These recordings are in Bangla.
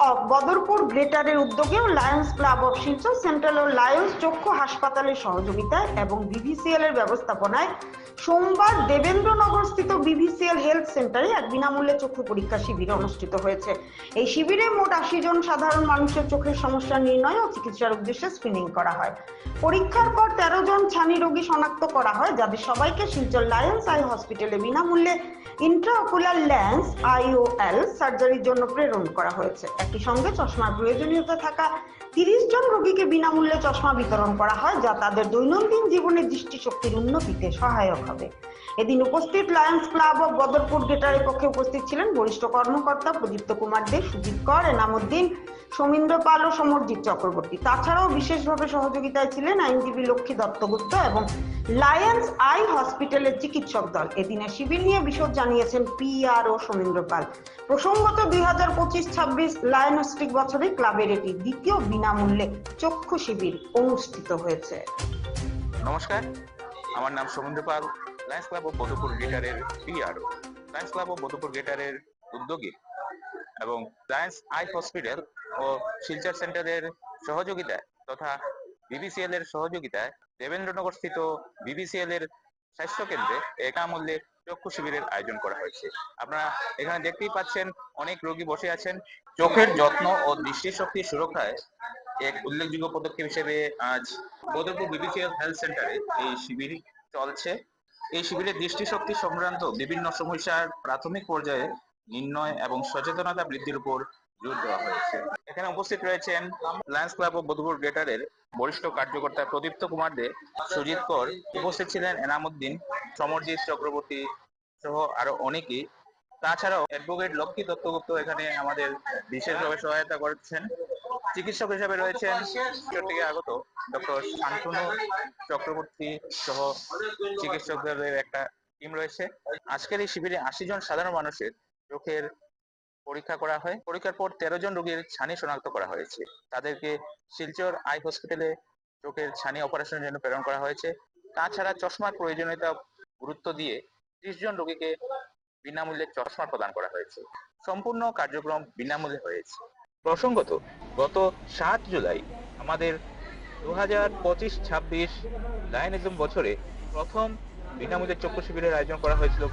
অফ বদরপুর গ্রেটারের উদ্যোগে ও lions club of Silchar central ও লায়ন্স চক্ষু হাসপাতালের সহযোগিতায় এবং বিভিসিএল এর ব্যবস্থাপনায় সোমবার দেবেন্দ্রনগরস্থিত বিভিসিএল হেলথ সেন্টারে এক বিনামূল্যে চক্ষু পরীক্ষা শিবির অনুষ্ঠিত হয়েছে। এই শিবিরে মোট ৮০ জন সাধারণ মানুষের চোখের সমস্যা নির্ণয় ও চিকিৎসার উদ্দেশ্যে স্ক্রিনিং করা হয়। পরীক্ষার পর ১৩ জন ছানি রোগী শনাক্ত করা হয়, যাদের সবাইকে শিলচর লায়ন্স আই হসপিটালে বিনামূল্যে ইন্ট্রাঅকুলার লেন্স আইওএল সার্জারির জন্য প্রেরণ করা হয়েছে। একই সঙ্গে চশমার প্রয়োজনীয়তা থাকা ৩০ জন রোগীকে বিনামূল্যে চশমা বিতরণ করা হয়, যা তাদের দৈনন্দিন জীবনে দৃষ্টিশক্তির উন্নতিতে সহায়ক হবে। এদিন উপস্থিত লায়ন্স ক্লাব অফ বদরপুর গ্রেটারের পক্ষে উপস্থিত ছিলেন বরিষ্ঠ কর্মকর্তা প্রদীপ্ত কুমার দে, সুজিত কর, এনামুদ্দিন, সমীন্দ্র পাল ও সমরজিৎ চক্রবর্তী। তাছাড়াও বিশেষভাবে সহযোগিতায় ছিলেন আইনজীবী লক্ষ্মী দত্তগুপ্ত এবং লায়ন্স আই হসপিটালের চিকিৎসক দল। এদিনের শিবির নিয়ে বিশদ জানিয়েছেন পিআর ও সমীন্দ্র পাল। প্রসঙ্গত ২০২৫-২৬ লায়নস্টিক বছরে ক্লাবের এটি দ্বিতীয় বিনামূল্যে চক্ষু শিবির অনুষ্ঠিত হয়েছে। নমস্কার, আমার নাম Samindra Pal, lions club of Badarpur গ্রেটারের PRO. Lions club of Badarpur গ্রেটারের উদ্যোগে এবং লায়ন্স আই হসপিটাল ও শিলচর সেন্টারের সহযোগিতায় তথা বিভিসিএল এর সহযোগিতায় দেবেন্দ্রনগর স্থিত বিভিসিএল এর স্বাস্থ্য কেন্দ্রে বিনামূল্যে চক্ষু শিবিরের আয়োজন করা হয়েছে। আপনারা এখানে দেখতেই পাচ্ছেন, অনেক রোগী বসে আছেন। চোখের যত্ন ও দৃষ্টিশক্তি সুরক্ষায় এক উল্লেখযোগ্য পদক্ষেপ হিসেবে আজ বদরপুর বিভিসিএল হেলথ সেন্টারে এই শিবির চলছে। এই শিবিরে দৃষ্টিশক্তি সংক্রান্ত বিভিন্ন সমস্যার প্রাথমিক পর্যায়ে নির্ণয় এবং সচেতনতা বৃদ্ধির উপর জোর দেওয়া হয়েছে। এখানে উপস্থিত রয়েছেন লায়ন্স ক্লাব অফ বদরপুর গ্রেটারের বরিষ্ঠ কার্যকর্তা প্রদীপ্ত কুমার দে, সুজিত কর, উপস্থিত ছিলেন এনামুদ্দিন, সমরজিৎ চক্রবর্তী সহ আরো অনেকেই। তাছাড়াও অ্যাডভোকেট লক্ষ্মী দত্তগুপ্ত এখানে আমাদের বিশেষভাবে সহায়তা করছেন। চিকিৎসক হিসেবে রয়েছেন শিলচর থেকে আগত ডক্টর শান্তনু চক্রবর্তী সহ চিকিৎসকদের একটা টিম রয়েছে। আজকের এই শিবিরে ৮০ জন সাধারণ মানুষের চোখের পরীক্ষা করা হয়। পরীক্ষার পর ১৩ জন রোগীর ছানি শনাক্ত করা হয়েছে। তাদেরকে শিলচর আই হসপিটালে চোখের ছানি অপারেশনের জন্য প্রেরণ করা হয়েছে। তাছাড়া চশমার প্রয়োজনীয়তা গুরুত্ব দিয়ে ৩০ জন রোগীকে বিনামূল্যে চশমা প্রদান করা হয়েছে। সম্পূর্ণ কার্যক্রম বিনামূল্যে হয়েছে। প্রসঙ্গত, গত ৭ জুলাই আমাদের ২০২৫-২৬ লায়নিজম বছরে প্রথম বিনামূল্যে চক্ষু শিবিরের আয়োজন করা হয়েছিল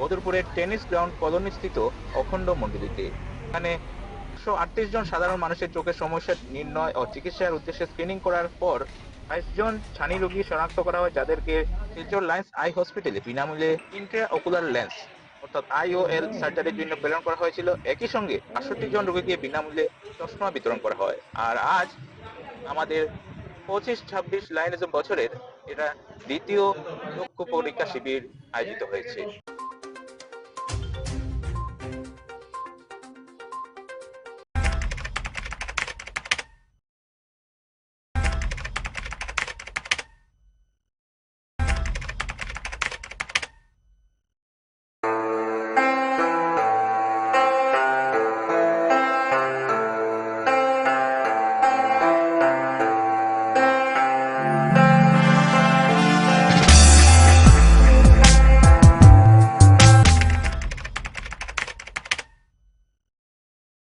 বদরপুরের টেনিস গ্রাউন্ড কলোনিস্থিত অখণ্ড মন্দিরিতে। এখানে ১৩৮ জন সাধারণ মানুষের চোখের সমস্যা নির্ণয় ও চিকিৎসার উদ্দেশ্যে স্ক্রিনিং করার পর ২২ জন ছানি রোগী শনাক্ত করা হয়, যাদেরকে শিলচর লায়ন্স আই হসপিটালে বিনামূল্যে ইন্ট্রাঅকুলার লেন্স অর্থাৎ আইওএল সার্জারির জন্য প্রেরণ করা হয়েছিল। একই সঙ্গে ৬৮ জন রোগীকে বিনামূল্যে চশমা বিতরণ করা হয়। আর আজ আমাদের ২৫-২৬ লায়নিজম বছরের এটা দ্বিতীয় চক্ষু পরীক্ষা শিবির আয়োজিত হয়েছে।